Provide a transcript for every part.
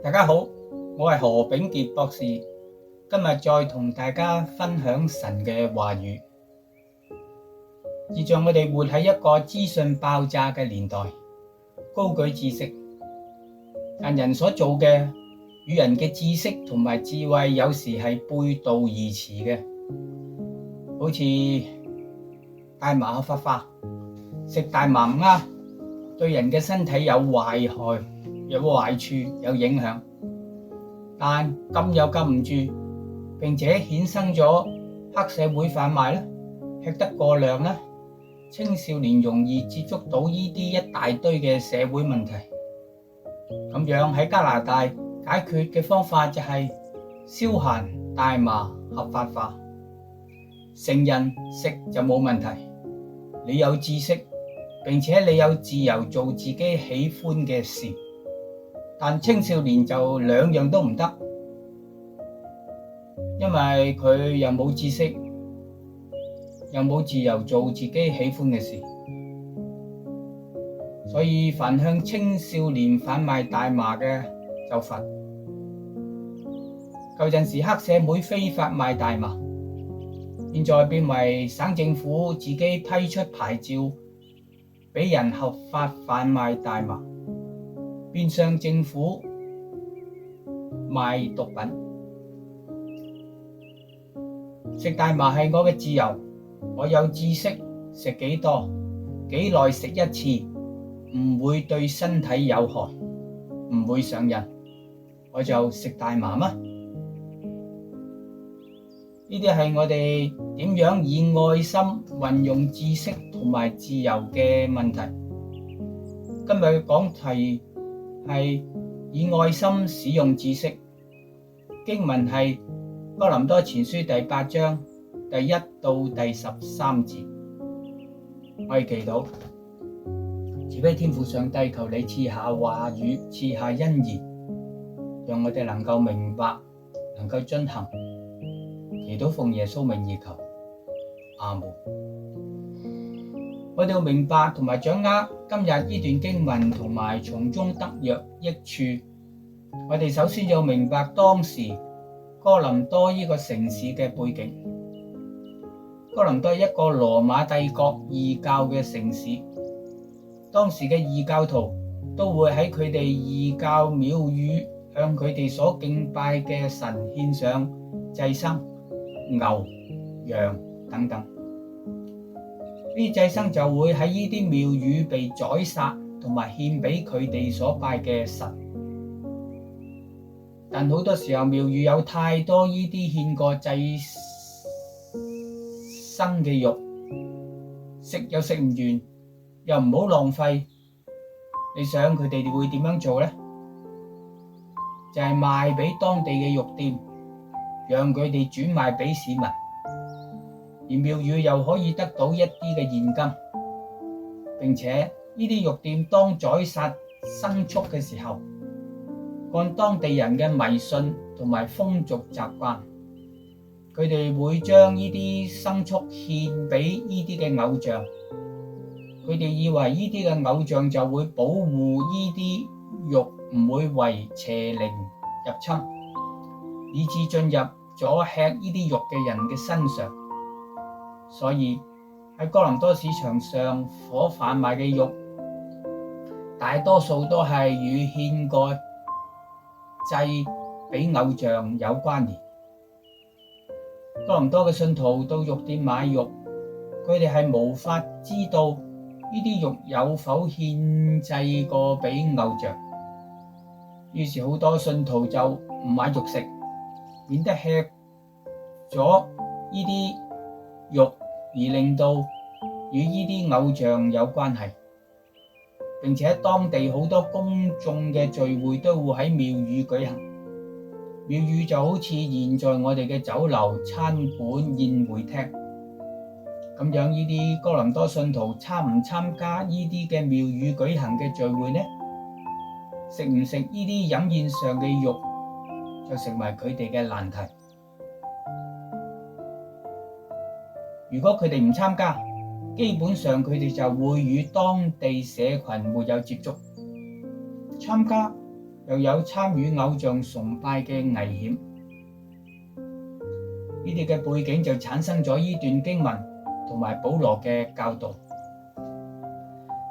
大家好，我係何炳傑博士，今日再同大家分享神嘅話語。自從我哋活喺一個資訊爆炸嘅年代，高舉知識，但人所做嘅與人嘅知識同埋智慧有時係背道而馳嘅，好似大麻合法化，食大麻唔啱，對人嘅身體有壞害。有壞處有影響，但禁又禁唔住，並且衍生咗黑社會販賣啦，吃得過量啦，青少年容易接觸到呢啲一大堆嘅社會問題。咁樣喺加拿大解決嘅方法就係消閒大麻合法化，成人食就冇問題，你有知識，並且你有自由做自己喜歡嘅事。但青少年就兩樣都唔得，因為佢又冇知識，又冇自由做自己喜歡嘅事，所以凡向青少年販賣大麻嘅就罰。舊陣時黑社會非法賣大麻，現在變為省政府自己批出牌照，俾人合法販賣大麻。變相政府賣毒品，食大麻係我嘅自由，我有知識，食幾多，幾耐食一次，唔會對身體有害，唔會上癮，我就食大麻嗎？呢啲係我哋點樣以愛心運用知識同埋自由嘅問題。今日嘅講題係以愛心使用知識，經文係哥林多前書第8章第1到第13節。我哋祈禱，慈悲天父上帝，求你賜下話語，賜下恩言，讓我哋能夠明白，能夠遵行。祈禱奉耶穌名而求，阿門。我哋要明白同埋掌握今日呢段經文同埋從中得着益處。我哋首先要明白當時哥林多呢個城市嘅背景。哥林多係一個羅馬帝國異教嘅城市，當時嘅異教徒都會喺佢哋異教廟宇向佢哋所敬拜嘅神獻上祭牲、牛、羊等等。呢啲祭牲就會喺呢啲廟宇被宰殺，同埋獻俾佢哋所拜嘅神。但好多時候廟宇有太多呢啲獻過祭牲嘅肉，食又食唔完，又唔好浪費。你想佢哋會點樣做呢？就係賣俾當地嘅肉店，讓佢哋轉賣俾市民。而廟宇又可以得到一啲嘅現金，並且呢啲肉店當宰殺牲畜嘅時候，按當地人嘅迷信同埋風俗習慣，佢哋會將呢啲牲畜獻俾呢啲嘅偶像。佢哋以為呢啲嘅偶像就會保護呢啲肉唔會為邪靈入侵，以致進入咗吃呢啲肉嘅人嘅身上。所以喺哥林多市場上所販賣嘅肉，大多數都係與獻過祭俾偶像有關聯。哥林多嘅信徒到肉店買肉，佢哋係無法知道呢啲肉有否獻祭過俾偶像，於是好多信徒就唔買肉食，免得吃咗呢啲肉而令到與呢啲偶像有關係。並且當地好多公眾嘅聚會都會喺廟宇舉行，廟宇就好似現在我哋嘅酒樓、餐館、宴會廳咁樣。呢啲哥林多信徒參唔參加呢啲嘅廟宇舉行嘅聚會呢？食唔食呢啲飲宴上嘅肉就成為佢哋嘅難題。如果佢哋唔參加，基本上佢哋就會與當地社群沒有接觸。參加又有參與偶像崇拜嘅危險。呢啲嘅背景就產生咗呢段經文同埋保羅嘅教導。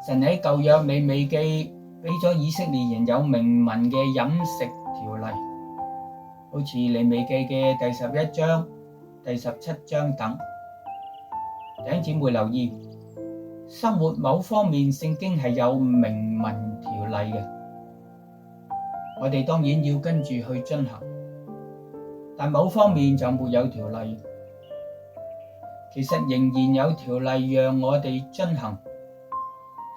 神喺舊約利未記俾咗以色列人有明文嘅飲食條例，好似利未記嘅第11章、第17章等。弟兄姊妹留意，生活某方面聖經係有明文條例嘅，我哋當然要跟住去遵行，但某方面就沒有條例。其實仍然有條例讓我哋遵行，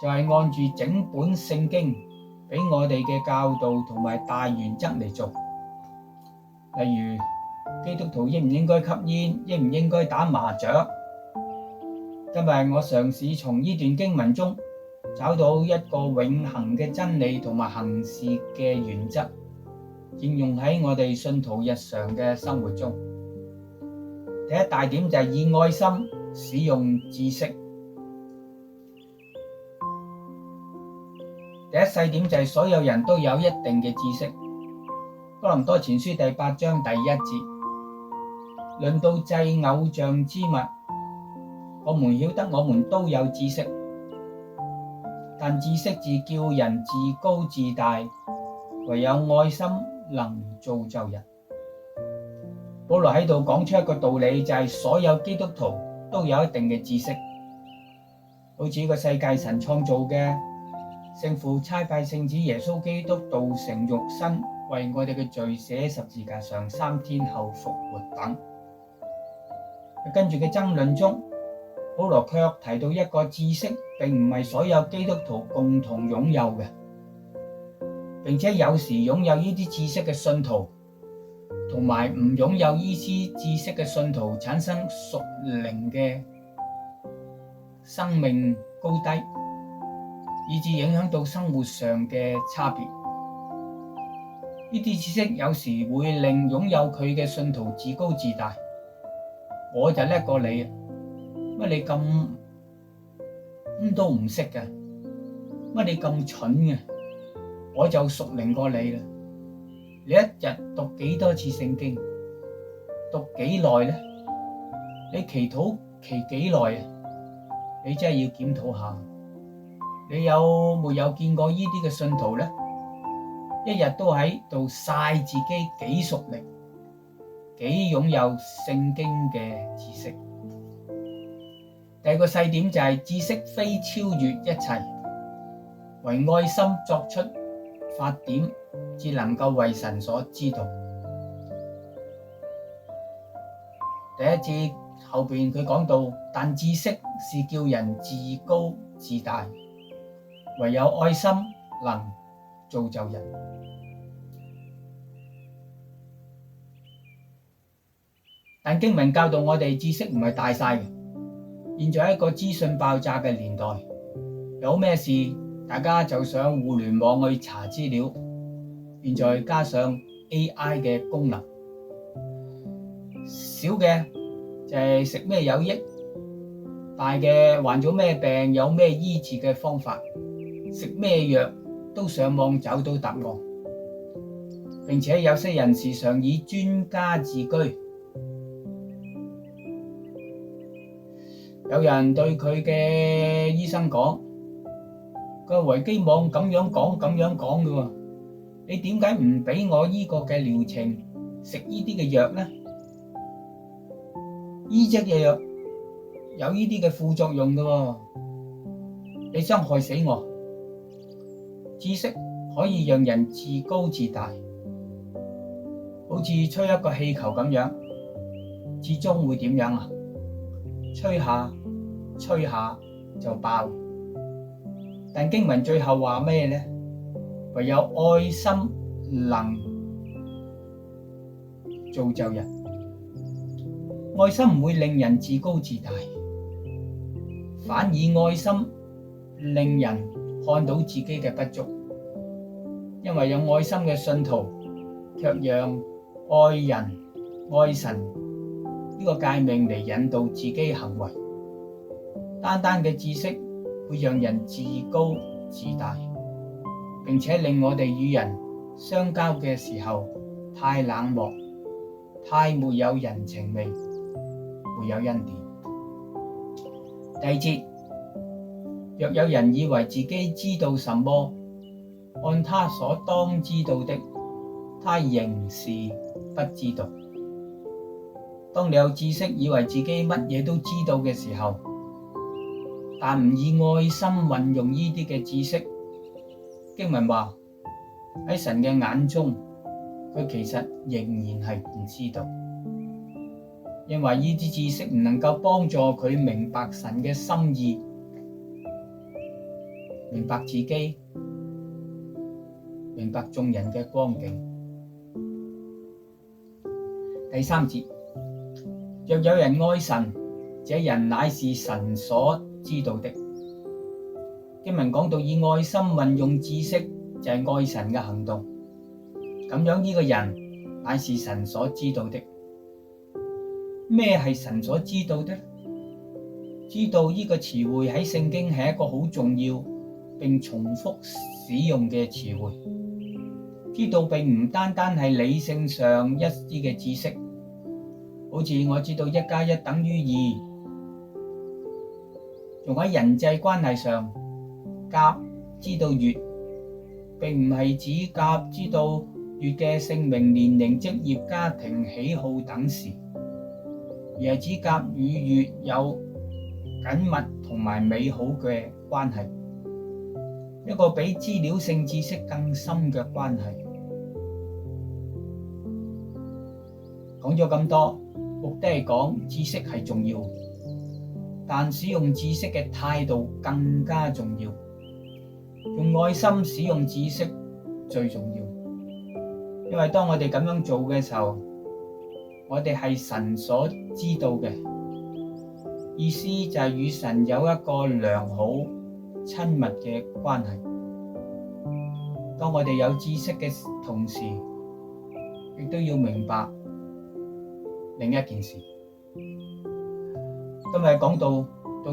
就係按住整本聖經俾我哋嘅教導同埋大原則嚟做。例如基督徒應唔應該吸煙，應唔應該打麻雀。今日我嘗試從呢段經文中找到一個永恆嘅真理同埋行事嘅原則，應用喺我哋信徒日常嘅生活中。第一大點就係以愛心使用知識。第一細點就係所有人都有一定嘅知識。哥林多前書第8章第1節，論到祭偶像之物，我們曉得我們都有知識，但知識是叫人自高自大，唯有愛心能造就人。保羅喺度講出一個道理，就係所有基督徒都有一定嘅知識，好似呢個世界神創造嘅，聖父差派聖子耶穌基督道成肉身，為我哋嘅罪捨十字架上，3天後復活等。跟住嘅爭論中，保羅卻提到一個知識並唔係所有基督徒共同擁有嘅，並且有時擁有呢啲知識嘅信徒同埋唔擁有呢啲知識嘅信徒產生屬靈嘅生命高低，以致影響到生活上嘅差別。呢啲知識有時會令擁有佢嘅信徒自高自大，我就叻過你，乜你咁都唔識嘅？乜你咁蠢嘅？我就屬靈過你啦！你一日讀幾多次聖經？讀幾耐呢？你祈禱祈幾耐啊？你真係要檢討下。你有沒有見過呢啲嘅信徒呢？一日都喺度晒自己幾屬靈，幾擁有聖經嘅知識。第二個細點就係知識非超越一切，為愛心作出發點，至能夠為神所知道。第一節後邊佢講到，但知識是叫人自高自大，唯有愛心能造就人。但經文教導我哋，知識唔係大晒嘅。現在係一個資訊爆炸嘅年代，有咩事大家就上互聯網去查資料。現在加上 AI 嘅功能，小嘅就係食咩有益，大嘅患咗咩病有咩醫治嘅方法，食咩藥都上網找到答案。並且有些人時常以專家自居。有人對佢嘅醫生講，個維基網咁樣講嘅喎，你點解唔俾我依個嘅療程食依啲嘅藥呢？依隻藥有依啲嘅副作用嘅喎，你想害死我？知識可以讓人自高自大，好似吹一個氣球咁樣，至終會點樣啊？吹下吹下就爆。但經文最後話咩呢？唯有愛心能造就人。愛心唔會令人自高自大，反而愛心令人看到自己嘅不足。因為有愛心嘅信徒卻讓愛人愛神呢個誡命嚟引導自己行為。單單嘅知識會讓人自高自大，並且令我哋與人相交嘅時候太冷漠，太沒有人情味，沒有恩典。第二節，若有人以為自己知道什麼，按他所當知道的，他仍是不知道。當你有知識，以為自己乜嘢都知道嘅時候，但唔以愛心運用呢啲嘅知識，經文話喺神嘅眼中，佢其實仍然係唔知道，因為呢啲知識唔能夠幫助佢明白神嘅心意，明白自己，明白眾人嘅光景。第三節，若有人愛神，這人乃是神所知道的。經文講到以愛心運用知識，就係愛神嘅行動。咁樣呢個人乃是神所知道的。咩係神所知道的？知道呢個詞彙喺聖經係一個好重要並重複使用嘅詞彙。知道並唔單單係理性上一啲嘅知識，好似我知道1+1等於2，仲喺人際關係上，甲知道乙，並唔係指甲知道乙嘅姓名、年齡、職業、家庭、喜好等事，而係指甲與乙有緊密同埋美好嘅關係，一個比資料性知識更深嘅關係。講咗咁多，目的係講知識係重要，但使用知識嘅態度更加重要。用愛心使用知識最重要，因為當我哋咁樣做嘅時候，我哋係神所知道嘅，意思就係與神有一個良好親密嘅關係。當我哋有知識嘅同時，亦都要明白另一件事。今日講到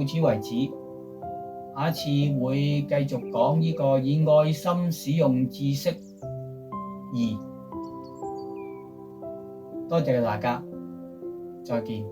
此為止，下一次會繼續講呢個以愛心使用知識2。多謝大家，再見。